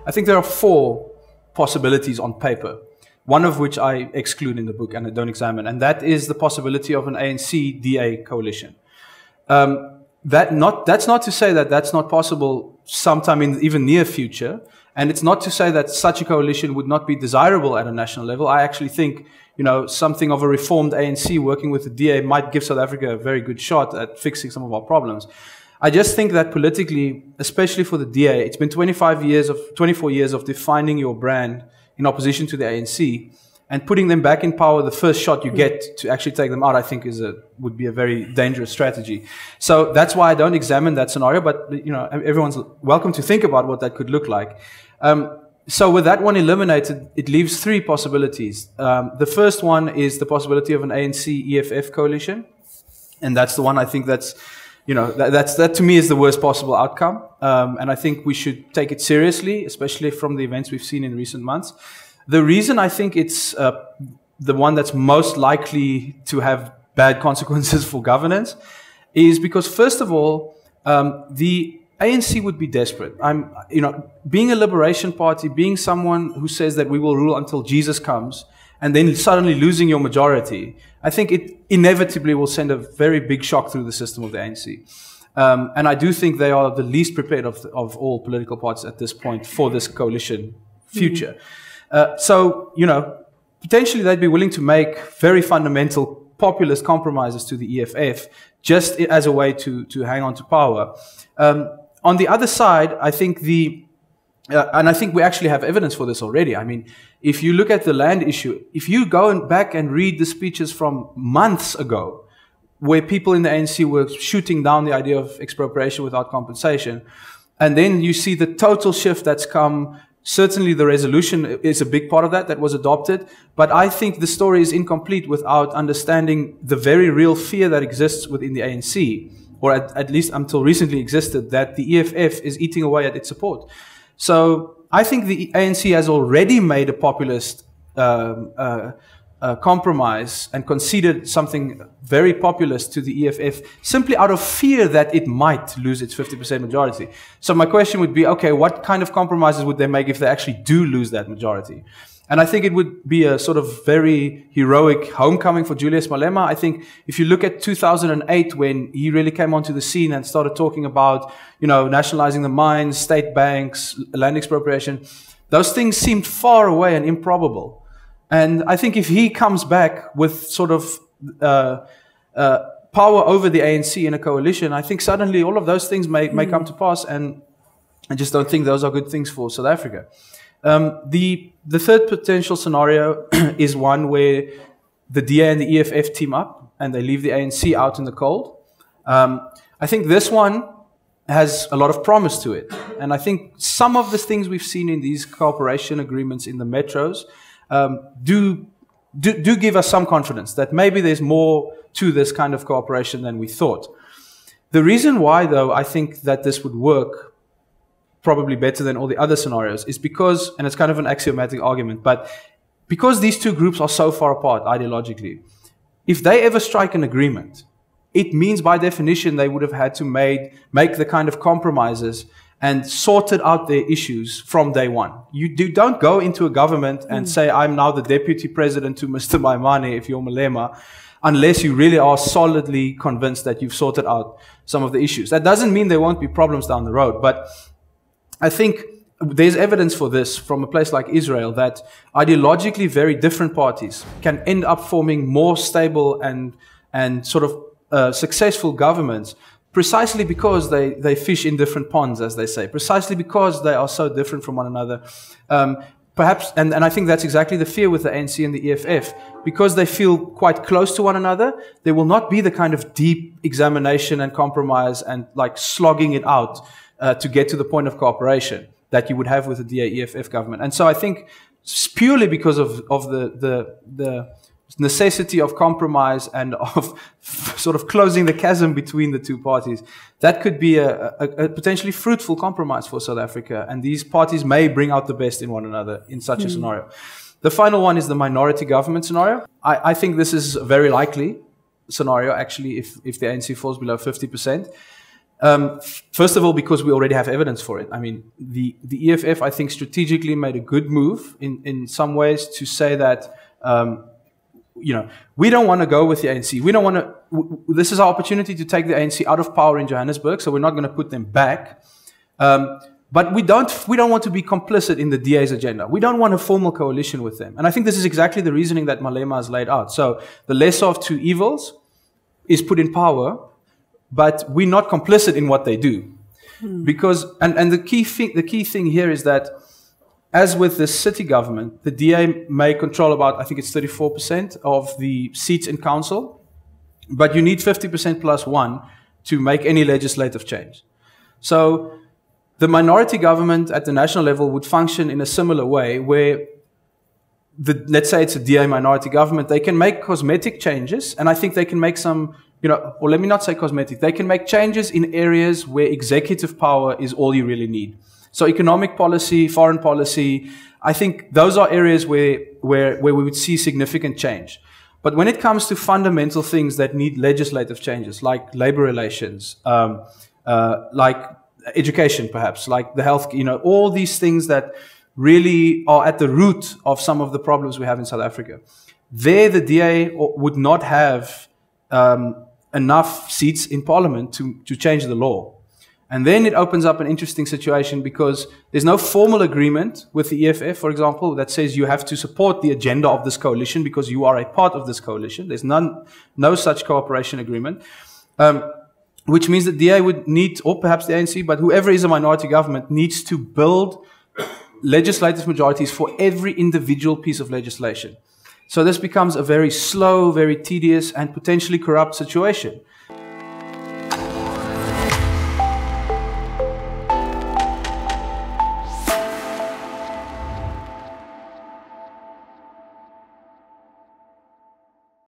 I think there are four possibilities on paper, one of which I exclude in the book and I don't examine, and that is the possibility of an ANC-DA coalition. That's not to say that that's not possible sometime in the even near future, and it's not to say that such a coalition would not be desirable at a national level. I actually think, something of a reformed ANC working with the DA might give South Africa a very good shot at fixing some of our problems. I just think that politically, especially for the DA, it's been 24 years of defining your brand in opposition to the ANC, and putting them back in power the first shot you get to actually take them out, I think would be a very dangerous strategy. So that's why I don't examine that scenario, but everyone's welcome to think about what that could look like. So with that one eliminated, it leaves three possibilities. The first one is the possibility of an ANC-EFF coalition, and that's the one I think that to me is the worst possible outcome, and I think we should take it seriously, especially from the events we've seen in recent months. The reason I think it's the one that's most likely to have bad consequences for governance is because, first of all, the ANC would be desperate. Being a liberation party, being someone who says that we will rule until Jesus comes, and then suddenly losing your majority, I think it inevitably will send a very big shock through the system of the ANC. And I do think they are the least prepared of all political parties at this point for this coalition future. So, potentially they'd be willing to make very fundamental populist compromises to the EFF just as a way to hang on to power. On the other side, I think and I think we actually have evidence for this already. I mean, if you look at the land issue, if you go back and read the speeches from months ago, where people in the ANC were shooting down the idea of expropriation without compensation, and then you see the total shift that's come. Certainly the resolution is a big part of that was adopted, but I think the story is incomplete without understanding the very real fear that exists within the ANC, or at least until recently existed, that the EFF is eating away at its support. So I think the ANC has already made a populist compromise and conceded something very populist to the EFF simply out of fear that it might lose its 50% majority. So my question would be, okay, what kind of compromises would they make if they actually do lose that majority? And I think it would be a sort of very heroic homecoming for Julius Malema. I think if you look at 2008, when he really came onto the scene and started talking about, nationalizing the mines, state banks, land expropriation, those things seemed far away and improbable. And I think if he comes back with sort of power over the ANC in a coalition, I think suddenly all of those things may come to pass, and I just don't think those are good things for South Africa. The third potential scenario is one where the DA and the EFF team up and they leave the ANC out in the cold. I think this one has a lot of promise to it. And I think some of the things we've seen in these cooperation agreements in the metros do give us some confidence that maybe there's more to this kind of cooperation than we thought. The reason why, though, I think that this would work probably better than all the other scenarios is because, and it's kind of an axiomatic argument, but because these two groups are so far apart ideologically, if they ever strike an agreement, it means by definition they would have had to make the kind of compromises and sorted out their issues from day one. You don't go into a government and say, I'm now the deputy president to Mr. Maimane if you're Malema, unless you really are solidly convinced that you've sorted out some of the issues. That doesn't mean there won't be problems down the road, but I think there's evidence for this from a place like Israel, that ideologically very different parties can end up forming more stable and sort of successful governments precisely because they fish in different ponds, as they say, precisely because they are so different from one another. Perhaps, and I think that's exactly the fear with the ANC and the EFF, because they feel quite close to one another, there will not be the kind of deep examination and compromise and like slogging it out to get to the point of cooperation that you would have with the DA-EFF government. And so I think purely because of the necessity of compromise and of sort of closing the chasm between the two parties, that could be a potentially fruitful compromise for South Africa. And these parties may bring out the best in one another in such a scenario. The final one is the minority government scenario. I think this is a very likely scenario, actually, if the ANC falls below 50%. First of all, because we already have evidence for it. I mean, the EFF, I think, strategically made a good move in some ways to say that, we don't want to go with the ANC. We don't want to. This is our opportunity to take the ANC out of power in Johannesburg, so we're not going to put them back. But we don't want to be complicit in the DA's agenda. We don't want a formal coalition with them. And I think this is exactly the reasoning that Malema has laid out. So the lesser of two evils is put in power, but we're not complicit in what they do. Because, and the key thing here is that, as with the city government, the DA may control about, I think it's 34% of the seats in council, but you need 50% plus one to make any legislative change. So the minority government at the national level would function in a similar way where, let's say it's a DA minority government, they can make cosmetic changes, and I think they can make some, or let me not say cosmetic, they can make changes in areas where executive power is all you really need. So economic policy, foreign policy, I think those are areas where we would see significant change. But when it comes to fundamental things that need legislative changes, like labor relations, like education perhaps, like the health, all these things that really are at the root of some of the problems we have in South Africa, there the DA would not have enough seats in parliament to change the law. And then it opens up an interesting situation because there's no formal agreement with the EFF, for example, that says you have to support the agenda of this coalition because you are a part of this coalition. There's no such cooperation agreement, which means that DA would need, or perhaps the ANC, but whoever is a minority government needs to build legislative majorities for every individual piece of legislation. So this becomes a very slow, very tedious, and potentially corrupt situation.